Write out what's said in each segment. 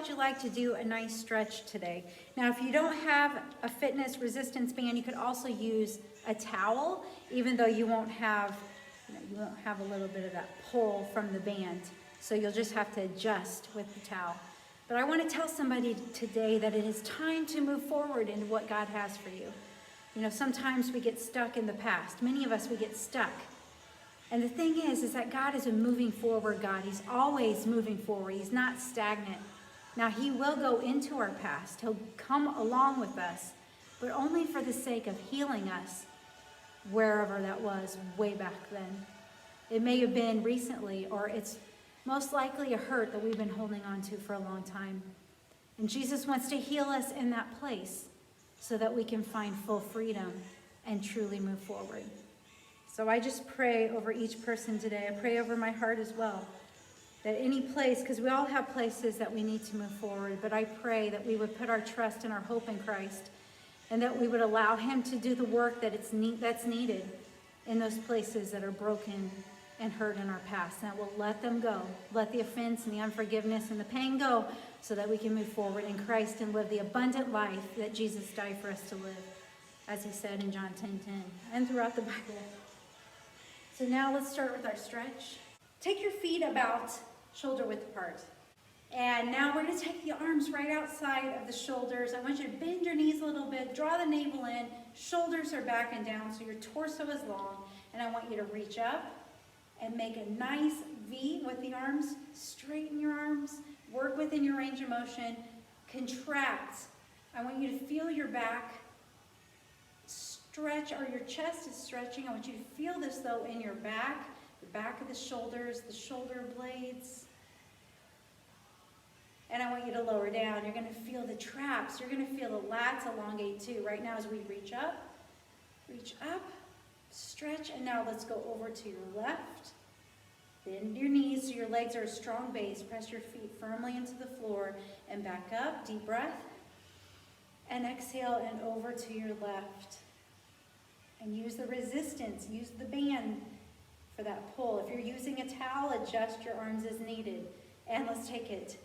would you like to do a nice stretch today? Now, if you don't have a fitness resistance band, you could also use a towel, even though you won't have a little bit of that pull from the band. So you'll just have to adjust with the towel. But I want to tell somebody today that it is time to move forward into what God has for you. You know, sometimes we get stuck in the past. Many of us, we get stuck. And the thing is that God is a moving forward God. He's always moving forward. He's not stagnant. Now, he will go into our past. He'll come along with us, but only for the sake of healing us wherever that was way back then. It may have been recently, or it's most likely a hurt that we've been holding on to for a long time. And Jesus wants to heal us in that place so that we can find full freedom and truly move forward. So I just pray over each person today. I pray over my heart as well, that any place, because we all have places that we need to move forward, but I pray that we would put our trust and our hope in Christ, and that we would allow him to do the work that's needed in those places that are broken and hurt in our past. And that we'll let them go. Let the offense and the unforgiveness and the pain go so that we can move forward in Christ and live the abundant life that Jesus died for us to live, as he said in John 10:10 and throughout the Bible. So now let's start with our stretch. Take your feet about shoulder width apart. And now we're going to take the arms right outside of the shoulders. I want you to bend your knees a little bit, draw the navel in, shoulders are back and down so your torso is long. And I want you to reach up and make a nice V with the arms. Straighten your arms, work within your range of motion, contract. I want you to feel your back stretch, or your chest is stretching. I want you to feel this though in your back, the back of the shoulders, the shoulder blades. And I want you to lower down. You're going to feel the traps. You're going to feel the lats elongate too. Right now as we reach up, stretch, and now let's go over to your left. Bend your knees so your legs are a strong base. Press your feet firmly into the floor and back up. Deep breath. And exhale and over to your left. And use the resistance, use the band for that pull. If you're using a towel, adjust your arms as needed. And let's take it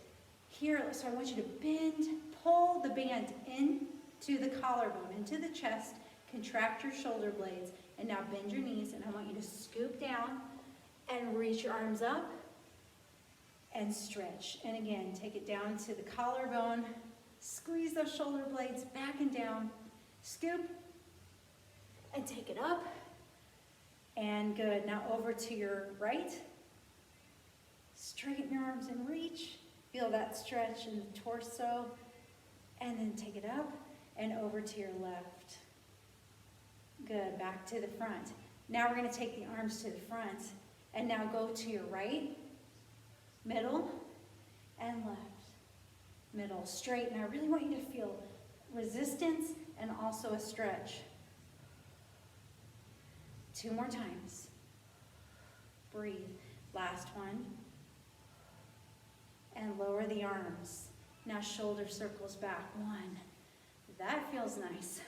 here. So I want you to bend, pull the band into the collarbone, into the chest, contract your shoulder blades, and now bend your knees. And I want you to scoop down and reach your arms up and stretch. And again, take it down to the collarbone, squeeze those shoulder blades back and down, scoop, and take it up, and good. Now over to your right. Straighten your arms and reach. Feel that stretch in the torso, and then take it up and over to your left. Good, back to the front. Now we're going to take the arms to the front, and now go to your right, middle, and left. Middle, straight. And I really want you to feel resistance and also a stretch. 2 more times. Breathe. Last one. And lower the arms. Now shoulder circles back. 1. That feels nice.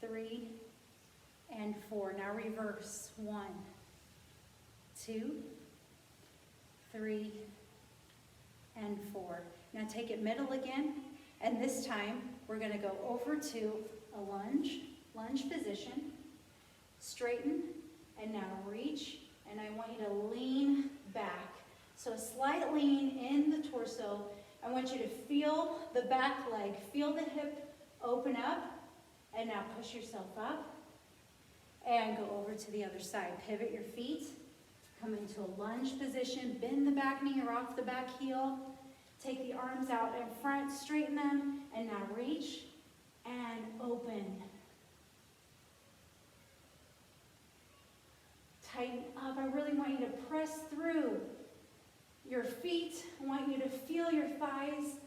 3 and 4. Now reverse. 1, 2, 3, and 4. Now take it middle again. And this time we're going to go over to a lunge position. Straighten, and now reach, and I want you to lean back. So a slight lean in the torso. I want you to feel the back leg, feel the hip open up, and now push yourself up, and go over to the other side. Pivot your feet, come into a lunge position, bend the back knee or off the back heel, take the arms out in front, straighten them, and now reach, and open. Tighten up. I really want you to press through your feet. I want you to feel your thighs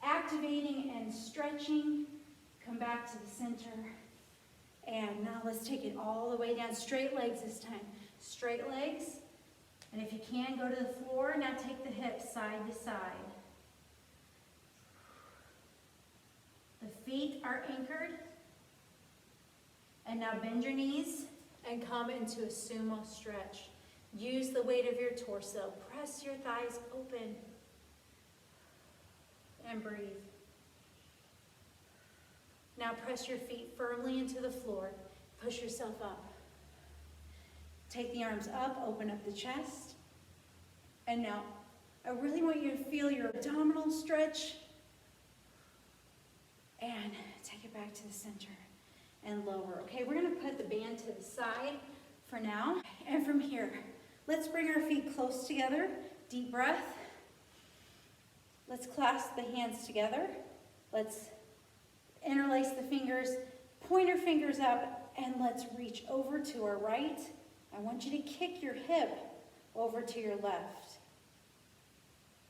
activating and stretching. Come back to the center. And now let's take it all the way down. Straight legs this time. Straight legs. And if you can, go to the floor. Now take the hips side to side. The feet are anchored. And now bend your knees and come into a sumo stretch. Use the weight of your torso. Press your thighs open. and breathe. Now press your feet firmly into the floor. Push yourself up. Take the arms up, open up the chest. And now, I really want you to feel your abdominal stretch. And take it back to the center and lower. Okay, we're gonna put the band to the side for now. And from here, let's bring our feet close together. Deep breath. Let's clasp the hands together. Let's interlace the fingers, pointer fingers up, and let's reach over to our right. I want you to kick your hip over to your left.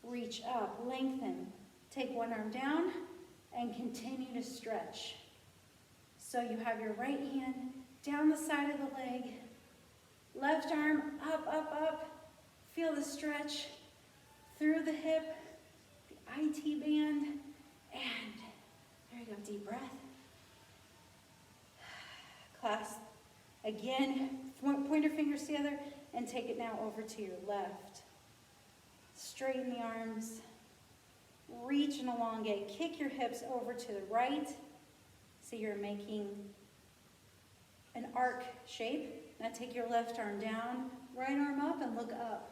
Reach up, lengthen. Take one arm down and continue to stretch. So you have your right hand down the side of the leg, left arm up, up, up. Feel the stretch through the hip, the IT band, and there you go, deep breath. Clasp again, pointer fingers together, and take it now over to your left. Straighten the arms, reach and elongate. Kick your hips over to the right. So you're making an arc shape. Now take your left arm down, right arm up, and look up.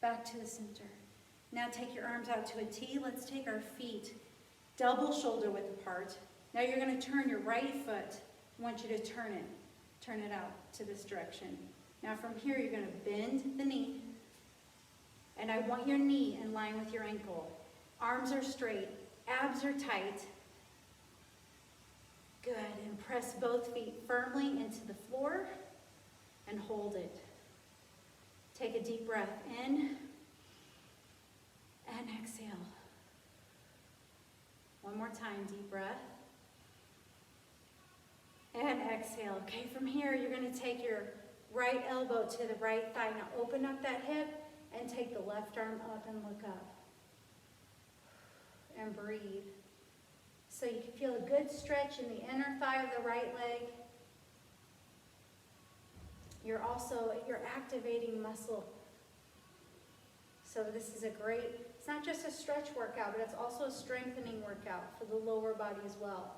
Back to the center. Now take your arms out to a T. Let's take our feet double shoulder width apart. Now you're going to turn your right foot. I want you to turn it out to this direction. Now from here you're going to bend the knee, and I want your knee in line with your ankle. Arms are straight, abs are tight. Good, and press both feet firmly into the floor and hold it. Take a deep breath in and exhale. One more time, deep breath. And exhale. Okay, from here, you're going to take your right elbow to the right thigh. Now open up that hip and take the left arm up and look up. And breathe. So you can feel a good stretch in the inner thigh of the right leg. You're activating muscle. So this is it's not just a stretch workout, but it's also a strengthening workout for the lower body as well.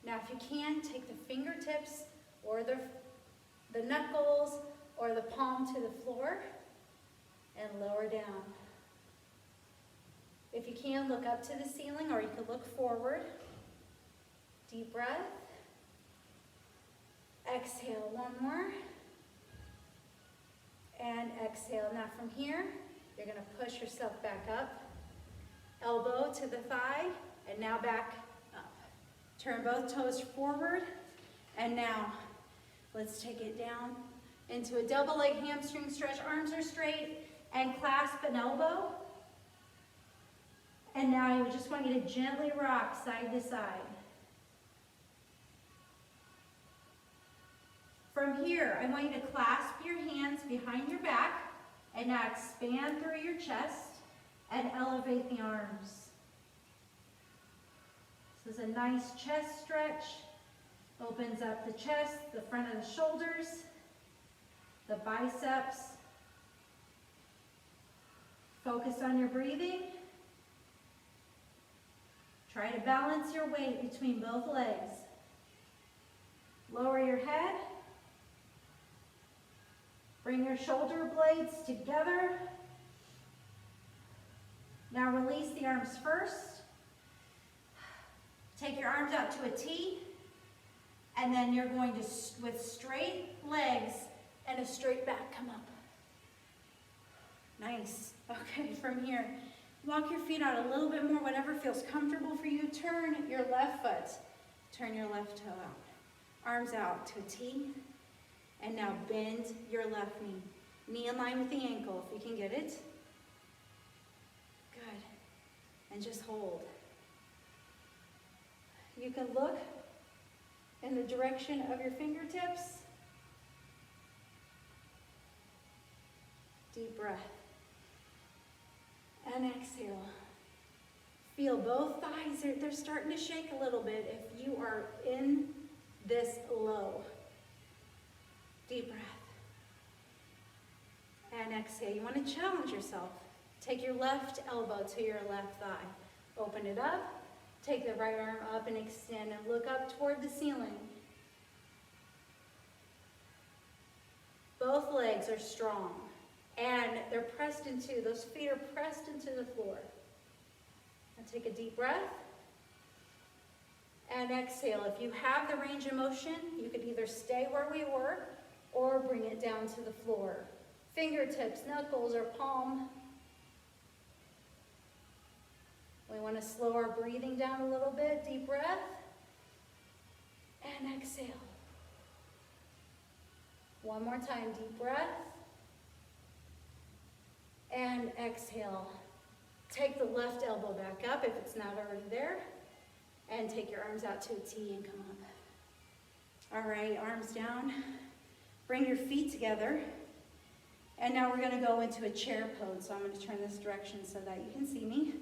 Now if you can, take the fingertips or the knuckles or the palm to the floor and lower down. If you can, look up to the ceiling, or you can look forward. Deep breath. Exhale, one more. And exhale. Now from here, you're going to push yourself back up. Elbow to the thigh, and now back up. Turn both toes forward, and now let's take it down into a double leg hamstring stretch. Arms are straight, and clasp an elbow. And now I just want you to gently rock side to side. From here, I want you to clasp your hands behind your back and now expand through your chest and elevate the arms. This is a nice chest stretch. Opens up the chest, the front of the shoulders, the biceps. Focus on your breathing. Try to balance your weight between both legs. Lower your head. Bring your shoulder blades together. Now release the arms first. Take your arms out to a T. And then you're going to, with straight legs and a straight back, come up. Nice. Okay, from here, walk your feet out a little bit more, whatever feels comfortable for you. Turn your left foot. Turn your left toe out. Arms out to a T. And now bend your left knee. Knee in line with the ankle, if you can get it. Good. And just hold. You can look in the direction of your fingertips. Deep breath. And exhale. Feel both thighs, they're starting to shake a little bit if you are in this low. exhale. You want to challenge yourself. Take your left elbow to your left thigh. Open it up. Take the right arm up and extend and look up toward the ceiling. Both legs are strong and they're pressed into, those feet are pressed into the floor. And take a deep breath and exhale. If you have the range of motion, you could either stay where we were or bring it down to the floor. Fingertips, knuckles, or palm. We want to slow our breathing down a little bit. Deep breath and exhale. One more time, deep breath and exhale. Take the left elbow back up if it's not already there, and take your arms out to a T and come up. All right, arms down. Bring your feet together. And now we're going to go into a chair pose. So I'm going to turn this direction so that you can see me.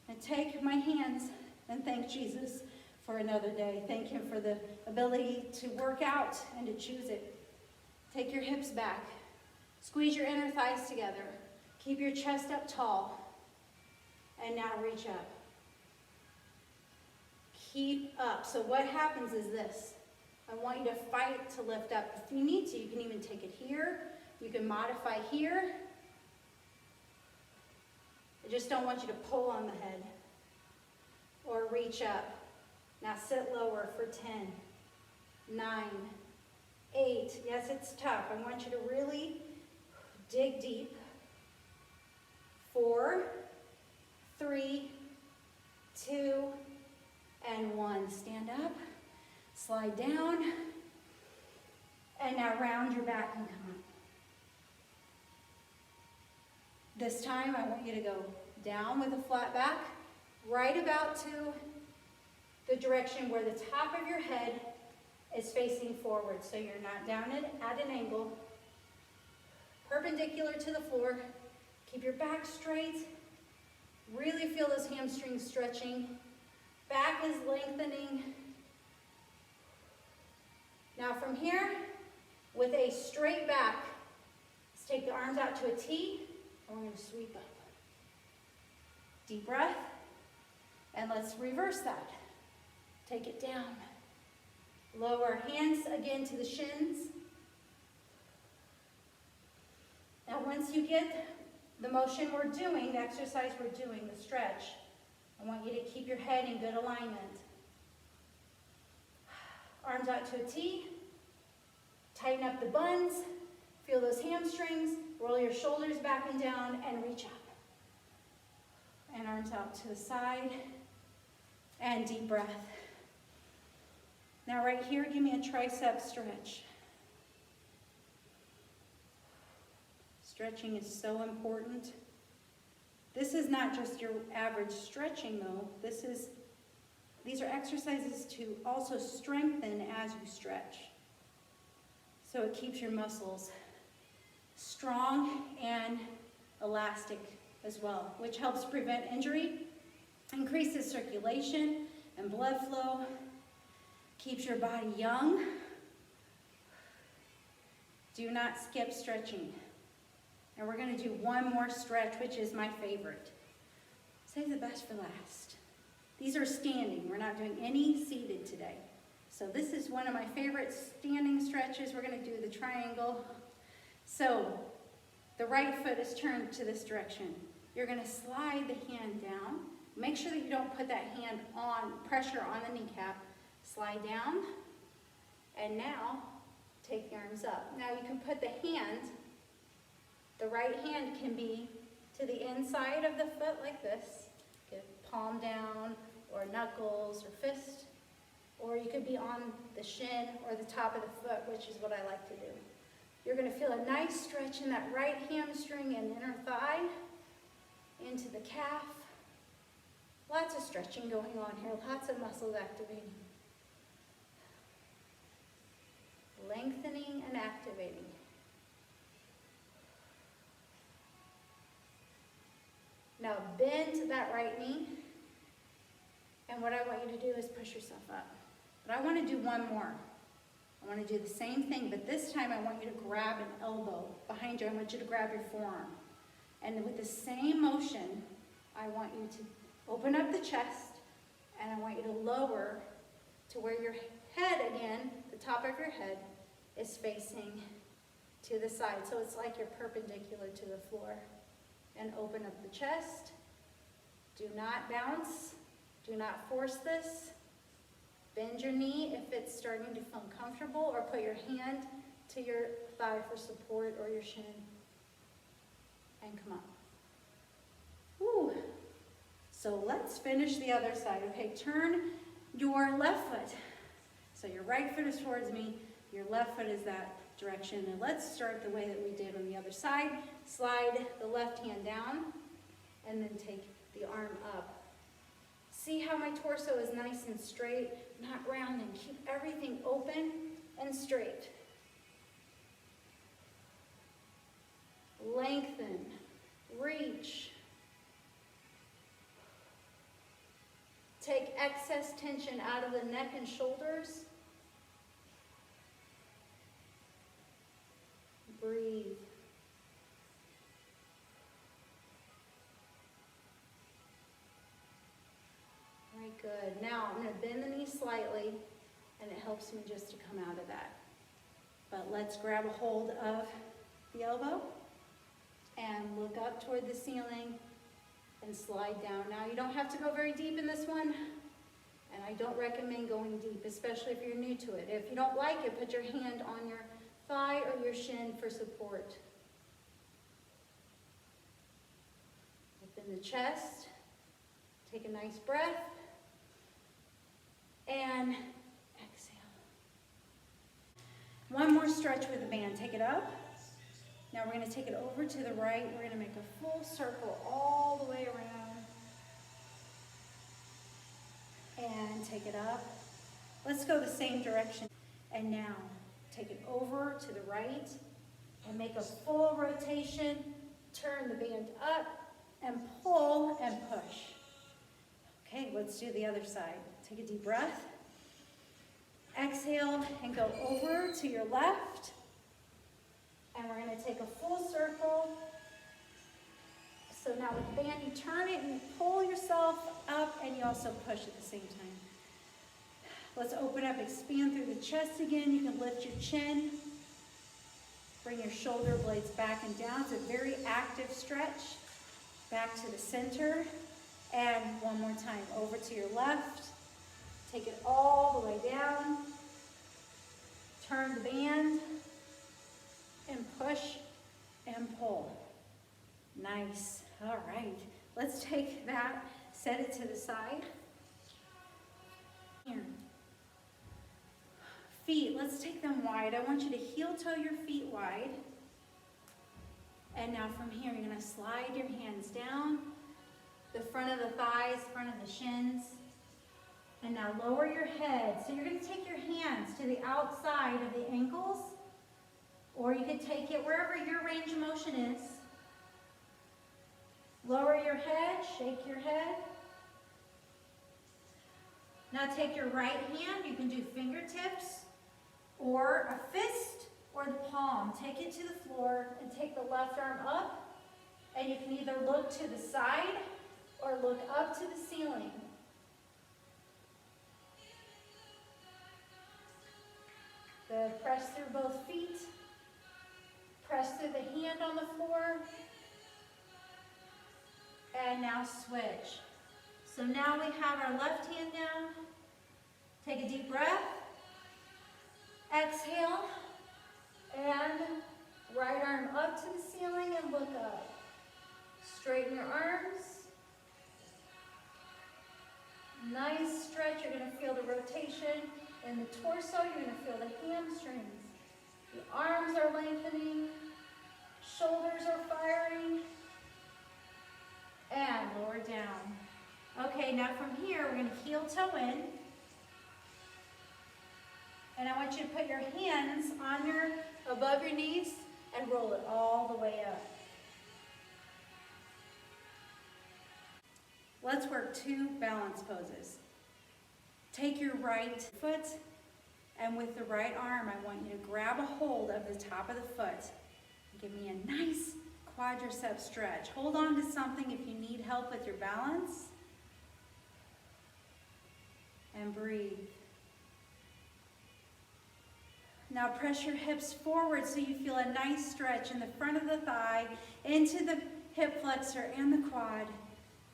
And take my hands and thank Jesus for another day. Thank him for the ability to work out and to choose it. Take your hips back. Squeeze your inner thighs together. Keep your chest up tall. And now reach up. Keep up. So what happens is this. I want you to fight to lift up. If you need to, you can even take it here. You can modify here. I just don't want you to pull on the head. Or reach up. Now sit lower for 10, 9, 8. Yes, it's tough. I want you to really dig deep. 4, 3, 2, and 1. Stand up, slide down, and now round your back and come up. This time I want you to go down with a flat back, right about to the direction where the top of your head is facing forward. So you're not down at an angle, perpendicular to the floor. Keep your back straight. Really feel those hamstrings stretching. Back is lengthening. Now from here, with a straight back, let's take the arms out to a T, and we're going to sweep up. Deep breath, and let's reverse that. Take it down. Lower hands again to the shins. Now once you get the motion we're doing, the exercise we're doing, the stretch, I want you to keep your head in good alignment. Arms out to a T. Tighten up the buns. Feel those hamstrings. Roll your shoulders back and down and reach up. And arms out to the side. And deep breath. Now right here, give me a tricep stretch. Stretching is so important. This is not just your average stretching though. These are exercises to also strengthen as you stretch. So it keeps your muscles strong and elastic as well, which helps prevent injury, increases circulation and blood flow, keeps your body young. Do not skip stretching. And we're going to do one more stretch, which is my favorite. Save the best for last. These are standing. We're not doing any seated today. So this is one of my favorite standing stretches. We're going to do the triangle. So the right foot is turned to this direction. You're going to slide the hand down. Make sure that you don't put that hand on, pressure on the kneecap. Slide down. And now take the arms up. Now you can put the hand, the right hand can be to the inside of the foot like this. Get palm down or knuckles or fist. Or you could be on the shin or the top of the foot, which is what I like to do. You're going to feel a nice stretch in that right hamstring and inner thigh, into the calf. Lots of stretching going on here, lots of muscles activating. Lengthening and activating. Now bend that right knee. And what I want you to do is push yourself up. But I want to do one more. I want to do the same thing, but this time I want you to grab an elbow behind you. I want you to grab your forearm. And with the same motion, I want you to open up the chest, and I want you to lower to where your head again, the top of your head, is facing to the side. So it's like you're perpendicular to the floor. And open up the chest. Do not bounce. Do not force this. Bend your knee if it's starting to feel uncomfortable, or put your hand to your thigh for support, or your shin. And come up. Woo. So let's finish the other side. Okay, turn your left foot. So your right foot is towards me, your left foot is that direction. And let's start the way that we did on the other side. Slide the left hand down, and then take the arm up. See how my torso is nice and straight, not rounding. Keep everything open and straight. Lengthen, reach. Take excess tension out of the neck and shoulders. Breathe. Right, good. Now I'm going to bend the knee slightly, and it helps me just to come out of that. But let's grab a hold of the elbow and look up toward the ceiling and slide down. Now you don't have to go very deep in this one, and I don't recommend going deep, especially if you're new to it. If you don't like it, put your hand on your thigh or your shin for support. Open the chest. Take a nice breath. And exhale. One more stretch with the band. Take it up. Now we're going to take it over to the right. We're going to make a full circle all the way around. And take it up. Let's go the same direction. And now take it over to the right and make a full rotation. Turn the band up and pull and push. Okay, let's do the other side. Take a deep breath. Exhale and go over to your left. And we're going to take a full circle. So now with the band, you turn it and you pull yourself up, and you also push at the same time. Let's open up, expand through the chest again. You can lift your chin. Bring your shoulder blades back and down. It's a very active stretch. Back to the center. And one more time, over to your left. Take it all the way down. Turn the band. And push and pull. Nice. All right. Let's take that, set it to the side. Here. Feet, let's take them wide. I want you to heel toe your feet wide. And now from here, you're going to slide your hands down. The front of the thighs, front of the shins. And now lower your head. So you're going to take your hands to the outside of the ankles. Or you could take it wherever your range of motion is. Lower your head, shake your head. Now take your right hand, you can do fingertips or a fist or the palm. Take it to the floor and take the left arm up. And you can either look to the side or look up to the ceiling. Good. Press through both feet. Press through the hand on the floor. And now switch. So now we have our left hand down. Take a deep breath. Exhale. And right arm up to the ceiling and look up. Straighten your arms. Nice stretch. You're going to feel the rotation in the torso. You're going to feel the hamstrings. The arms are lengthening. Shoulders are firing. And lower down. Okay, now from here, we're going to heel toe in. And I want you to put your hands on above your knees and roll it all the way up. Let's work 2 balance poses. Take your right foot, and with the right arm, I want grab a hold of the top of the foot. Give me a nice quadricep stretch. Hold on to something if you need help with your balance. And breathe. Now press your hips forward so you feel a nice stretch in the front of the thigh, into the hip flexor and the quad.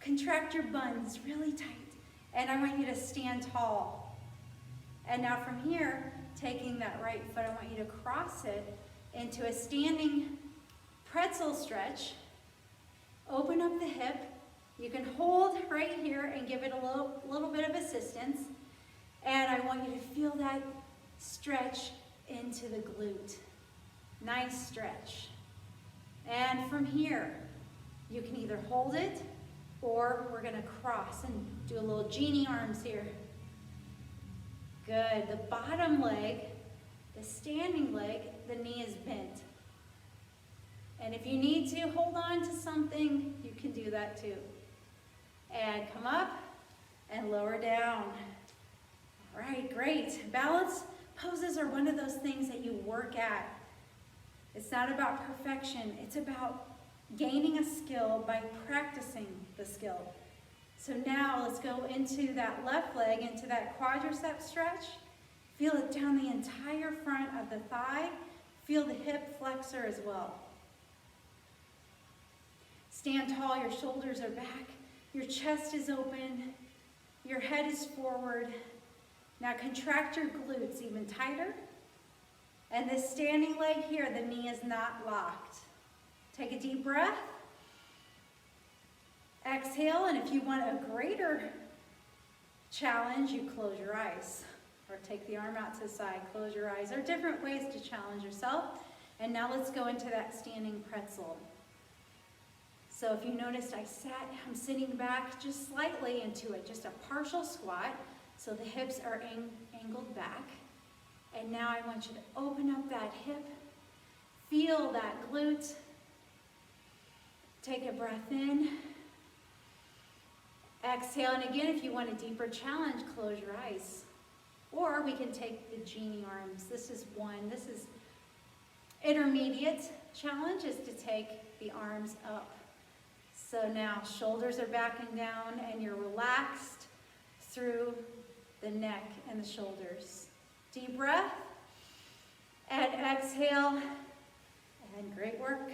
Contract your buns really tight. And I want you to stand tall. And now from here, taking that right foot, I want you to cross it into a standing pretzel stretch. Open up the hip. You can hold right here and give it a little bit of assistance. And I want you to feel that stretch into the glute. Nice stretch. And from here, you can either hold it or we're gonna cross and do a little genie arms here. Good. The bottom leg, the standing leg, the knee is bent. And if you need to hold on to something, you can do that too. And come up and lower down. All right, great. Balance poses are one of those things that you work at. It's not about perfection. It's about gaining a skill by practicing the skill. So now let's go into that left leg, into that quadricep stretch. Feel it down the entire front of the thigh. Feel the hip flexor as well. Stand tall, your shoulders are back, your chest is open, your head is forward. Now contract your glutes even tighter. And this standing leg here, the knee is not locked. Take a deep breath. Exhale, and if you want a greater challenge, you close your eyes. Or take the arm out to the side, close your eyes. There are different ways to challenge yourself. And now let's go into that standing pretzel. So if you noticed, I'm sitting back just slightly into it, just a partial squat. So the hips are angled back. And now I want you to open up that hip. Feel that glute. Take a breath in. Exhale, and again, if you want a deeper challenge, close your eyes. Or we can take the genie arms. This is one. This is intermediate challenge, is to take the arms up. So now shoulders are backing down and you're relaxed through the neck and the shoulders. Deep breath and exhale, and great work.